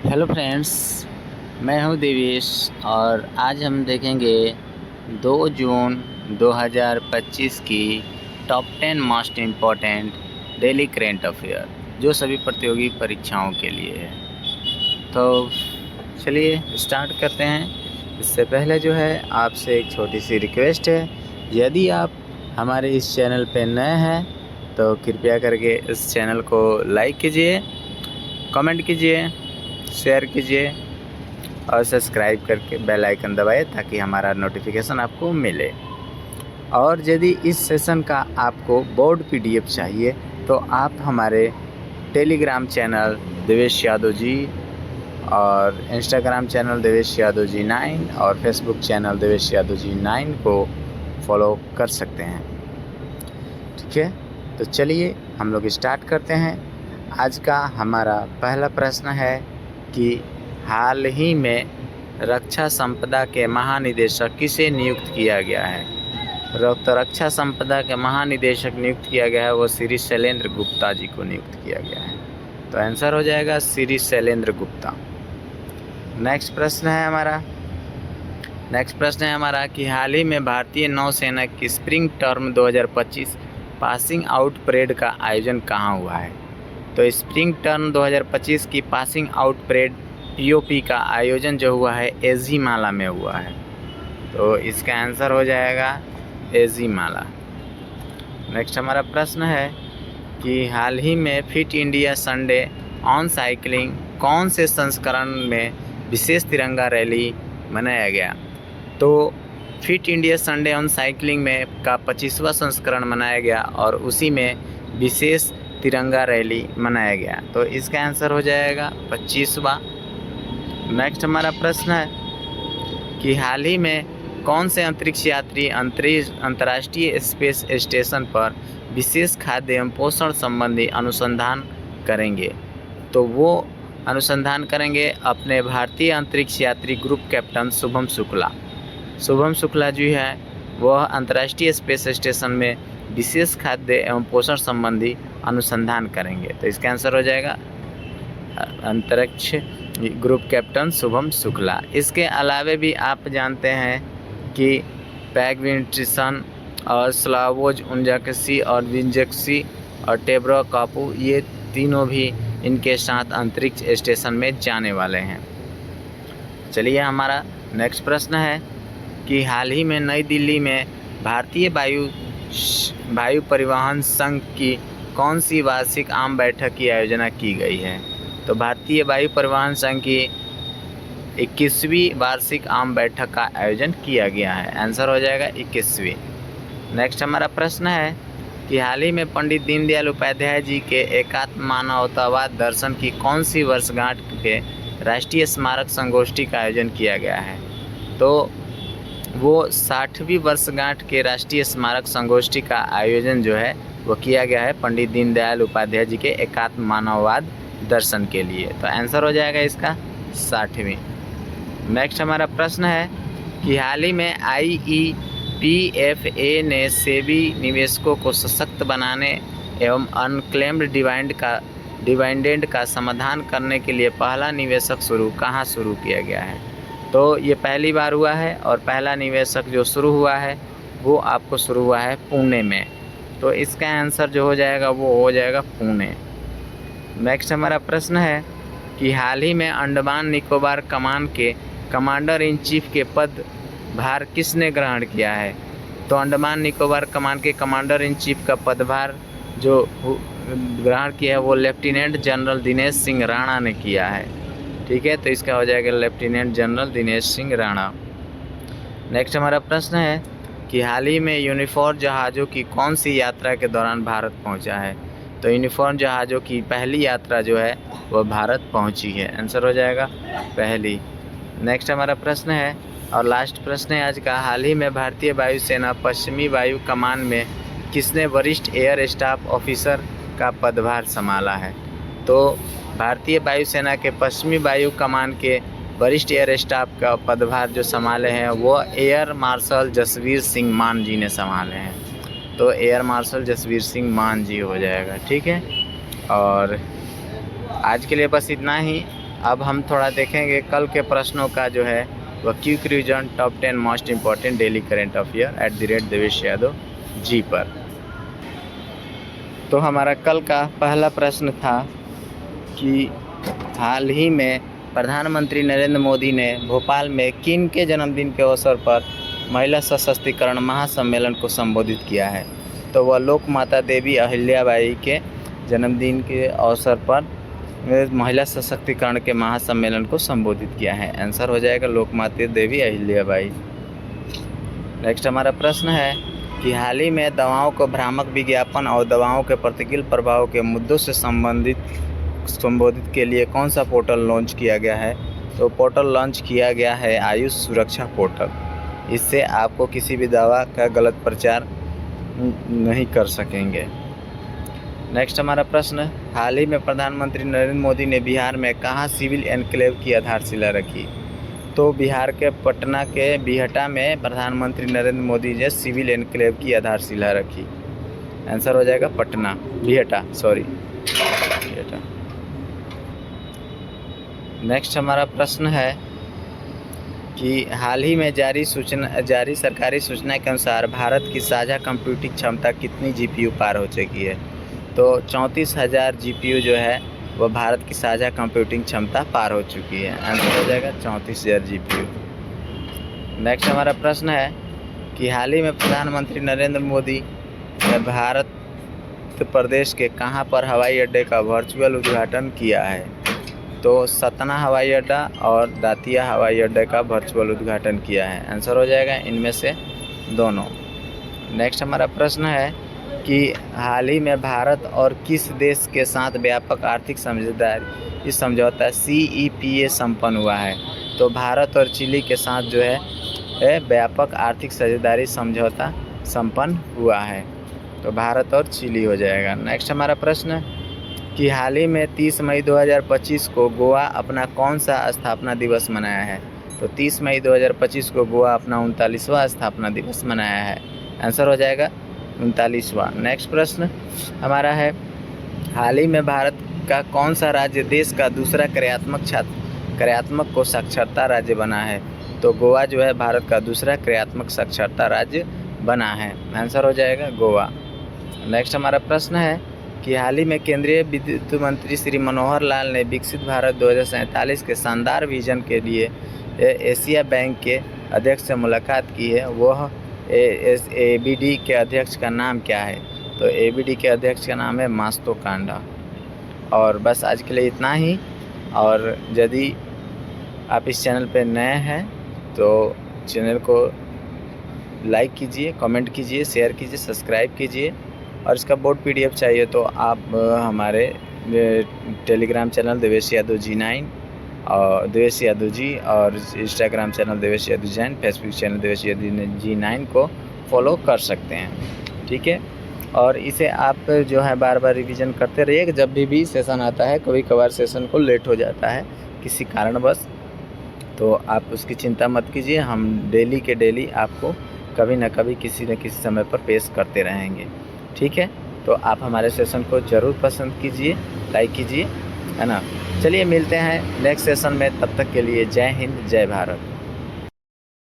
Hello friends, मैं हूं देवेश और आज हम देखेंगे 2 जून 2025 की top 10 most important daily current affair जो सभी प्रतियोगी परीक्षाओं के लिए है। तो चलिए स्टार्ट करते हैं। इससे पहले जो है आपसे एक छोटी सी रिक्वेस्ट है, यदि आप हमारे इस चैनल पर नए हैं तो कृपया करके इस चैनल को लाइक कीजिए, कमेंट कीजिए, शेयर कीजिए और सब्सक्राइब करके बेल आइकन दबाएं ताकि हमारा नोटिफिकेशन आपको मिले। और यदि इस सेशन का आपको बोर्ड पीडीएफ चाहिए तो आप हमारे टेलीग्राम चैनल देवेश यादव जी और इंस्टाग्राम चैनल देवेश यादव जी 9 और फेसबुक चैनल देवेश यादव जी 9 को फॉलो कर सकते हैं। ठीक है, तो चलिए हम लोग स्टार्ट करते हैं। आज का हमारा पहला प्रश्न है कि हाल ही में रक्षा संपदा के महानिदेशक किसे नियुक्त किया गया है। तो रक्षा संपदा के महानिदेशक नियुक्त किया गया है वो श्री शैलेंद्र गुप्ता जी को नियुक्त किया गया है। तो आंसर हो जाएगा श्री शैलेंद्र गुप्ता। नेक्स्ट प्रश्न है हमारा कि हाल ही में भारतीय नौसेना की spring term 2025 passing out parade का आयोजन कहाँ हुआ है। तो स्प्रिंग टर्म 2025 की पासिंग आउट परेड पीओपी का आयोजन जो हुआ है एझीमाला में हुआ है। तो इसका आंसर हो जाएगा एझीमाला। नेक्स्ट हमारा प्रश्न है कि हाल ही में fit India Sunday on cycling कौन से संस्करण में विशेष तिरंगा रैली मनाया गया। तो fit India Sunday on cycling में का 25वां संस्करण मनाया गया और उसी में विशेष तिरंगा रैली मनाया गया। तो इसका आंसर हो जाएगा 25वां। नेक्स्ट हमारा प्रश्न है कि हाल ही में कौन से अंतरिक्ष यात्री अंतर्राष्ट्रीय स्पेस स्टेशन पर विशेष खाद्य एवं पोषण संबंधी अनुसंधान करेंगे। तो वो अनुसंधान करेंगे अपने भारतीय अंतरिक्ष यात्री ग्रुप कैप्टन शुभम शुक्ला जी है, वह अंतर्राष्ट्रीय स्पेस स्टेशन में विशेष खाद्य एवं पोषण संबंधी अनुसंधान करेंगे। तो इसका आंसर हो जाएगा अंतरिक्ष ग्रुप कैप्टन शुभम शुक्ला। इसके अलावा भी आप जानते हैं कि पैगविंट्रिसन और स्लावोज उंजाक्सी और विंजक्सी और टेब्रो कापू, ये तीनों भी इनके साथ अंतरिक्ष स्टेशन में जाने वाले हैं। चलिए हमारा नेक्स्ट प्रश्न है कि हाल ही में नई दिल्ली में भारतीय वायु परिवहन संघ की कौन सी वार्षिक आम बैठक की आयोजना की गई है। तो भारतीय वायु परिवहन संघ की 21वीं वार्षिक आम बैठक का आयोजन किया गया है। आंसर हो जाएगा 21वीं। नेक्स्ट हमारा प्रश्न है कि हाल ही में पंडित दीनदयाल उपाध्याय जी के एकात्म मानवतावाद दर्शन की कौन सी वर्षगांठ के राष्ट्रीय स्मारक संगोष्ठी का आयोजन किया गया है। तो वो 60वीं वर्षगांठ के राष्ट्रीय स्मारक संगोष्ठी का आयोजन जो है वो किया गया है पंडित दीनदयाल उपाध्याय जी के एकात्म मानववाद दर्शन के लिए। तो आंसर हो जाएगा इसका 60वीं। नेक्स्ट हमारा प्रश्न है कि हाल ही में IEPFA ने सेबी निवेशकों को सशक्त बनाने एवं अनक्लेम्ड डिविडेंड का समाधान करने के लिए पहला निवेशक कहाँ शुरू किया गया है। तो ये पहली बार हुआ है और पहला निवेशक जो शुरू हुआ है वो आपको शुरू हुआ है पुणे में। तो इसका आंसर जो हो जाएगा वो हो जाएगा पुणे। नेक्स्ट हमारा प्रश्न है कि हाल ही में अंडमान निकोबार कमान के कमांडर इन चीफ के पदभार किसने ग्रहण किया है। तो अंडमान निकोबार कमान के कमांडर इन चीफ का पदभार जो ग्रहण किया है वो लेफ्टिनेंट जनरल दिनेश सिंह राणा ने किया है। ठीक है, तो इसका हो जाएगा lieutenant general Dinesh Singh Rana. Next हमारा प्रश्न है कि हाल ही में यूनिफॉर्म जहाज़ों की कौन सी यात्रा के दौरान भारत पहुंचा है। तो यूनिफॉर्म जहाज़ों की पहली यात्रा जो है वह भारत पहुंची है। आंसर हो जाएगा पहली। नेक्स्ट हमारा प्रश्न है और लास्ट प्रश्न है आज का, हाल ही में भारतीय वायुसेना पश्चिमी वायु कमान में किसने वरिष्ठ एयर स्टाफ ऑफिसर का पदभार संभाला है। तो भारतीय वायुसेना के पश्चिमी वायु कमान के वरिष्ठ एयर स्टाफ का पदभार जो संभाले हैं वो एयर मार्शल जसवीर सिंह मान जी ने संभाले हैं। तो एयर मार्शल जसवीर सिंह मान जी हो जाएगा। ठीक है, और आज के लिए बस इतना ही। अब हम थोड़ा देखेंगे कल के प्रश्नों का जो है वह quick revision top 10 most important daily current affair @Devesh Yadav ji पर। तो हमारा कल का पहला प्रश्न था कि हाल ही में प्रधानमंत्री नरेंद्र मोदी ने भोपाल में किन के जन्मदिन के अवसर पर महिला सशक्तिकरण महासम्मेलन को संबोधित किया है। तो वह लोक माता देवी अहिल्याबाई के जन्मदिन के अवसर पर महिला सशक्तिकरण के महासम्मेलन को संबोधित किया है। आंसर हो जाएगा लोक माता देवी अहिल्याबाई। नेक्स्ट हमारा प्रश्न है कि हाल ही में दवाओं को भ्रामक विज्ञापन और दवाओं के प्रतिकूल प्रभाव के मुद्दों से संबोधित के लिए कौन सा पोर्टल लॉन्च किया गया है। तो पोर्टल लॉन्च किया गया है आयुष सुरक्षा पोर्टल। इससे आपको किसी भी दवा का गलत प्रचार नहीं कर सकेंगे। नेक्स्ट हमारा प्रश्न, हाल ही में प्रधानमंत्री नरेंद्र मोदी ने बिहार में कहाँ सिविल एनक्लेव की आधारशिला रखी। तो बिहार के पटना के बिहटा में प्रधानमंत्री नरेंद्र मोदी ने सिविल एनक्लेव की आधारशिला रखी। आंसर हो जाएगा पटना, बिहटा। नेक्स्ट हमारा प्रश्न है कि हाल ही में जारी सरकारी सूचना के अनुसार भारत की साझा कंप्यूटिंग क्षमता कितनी जीपीयू पार हो चुकी है। तो 34,000 जीपीयू जो है वह भारत की साझा कंप्यूटिंग क्षमता पार हो चुकी है। आंसर हो जाएगा 34,000 जीपीयू। नेक्स्ट हमारा प्रश्न है कि हाल ही में प्रधानमंत्री नरेंद्र मोदी ने भारत प्रदेश के कहाँ पर हवाई अड्डे का वर्चुअल उद्घाटन किया है। तो सतना हवाई अड्डा और दातिया हवाई अड्डे का वर्चुअल उद्घाटन किया है। आंसर हो जाएगा इनमें से दोनों। नेक्स्ट हमारा प्रश्न है कि हाल ही में भारत और किस देश के साथ व्यापक आर्थिक समझौता CEPA संपन्न हुआ है। तो भारत और चिली के साथ जो है व्यापक आर्थिक साझेदारी समझौता संपन्न हुआ है। तो भारत और चिली हो जाएगा। नेक्स्ट हमारा प्रश्न कि हाल ही में 30 मई 2025 को गोवा अपना कौन सा स्थापना दिवस मनाया है। तो 30 मई 2025 को गोवा अपना 39वां स्थापना दिवस मनाया है। आंसर हो जाएगा 39वां। नेक्स्ट प्रश्न हमारा है, हाल ही में भारत का कौन सा राज्य देश का दूसरा क्रियात्मक को साक्षरता राज्य बना है। तो गोवा जो है भारत का दूसरा क्रियात्मक साक्षरता राज्य बना है। आंसर हो जाएगा गोवा। नेक्स्ट हमारा प्रश्न है कि हाल ही में केंद्रीय विद्युत मंत्री श्री मनोहर लाल ने विकसित भारत 2047 के शानदार विजन के लिए एशिया बैंक के अध्यक्ष से मुलाकात की है। वह ABD के अध्यक्ष का नाम क्या है। तो ABD के अध्यक्ष का नाम है मास्तो कांडा। और बस आज के लिए इतना ही। और यदि आप इस चैनल पर नए हैं तो चैनल को लाइक कीजिए, कमेंट कीजिए, शेयर कीजिए, सब्सक्राइब कीजिए। और इसका बोर्ड PDF चाहिए तो आप हमारे Telegram channel Devesh Yadav G9 और देवेश यादव जी और Instagram channel Devesh Yadav Jain, Facebook channel Devesh Yadav G9 को फॉलो कर सकते हैं। ठीक है। और इसे आप जो है बार बार रिवीजन करते रहिए। जब भी सेशन आता है, कभी कभार सेशन को लेट हो जाता है किसी कारणवश, तो आप उसकी चिंता मत कीजिए। हम डेली के डेली आपको कभी न कभी किसी न किसी समय पर पेश करते रहेंगे। ठीक है। तो आप हमारे सेशन को ज़रूर पसंद कीजिए, लाइक कीजिए, है ना। चलिए मिलते हैं नेक्स्ट सेशन में। तब तक के लिए जय हिंद, जय भारत।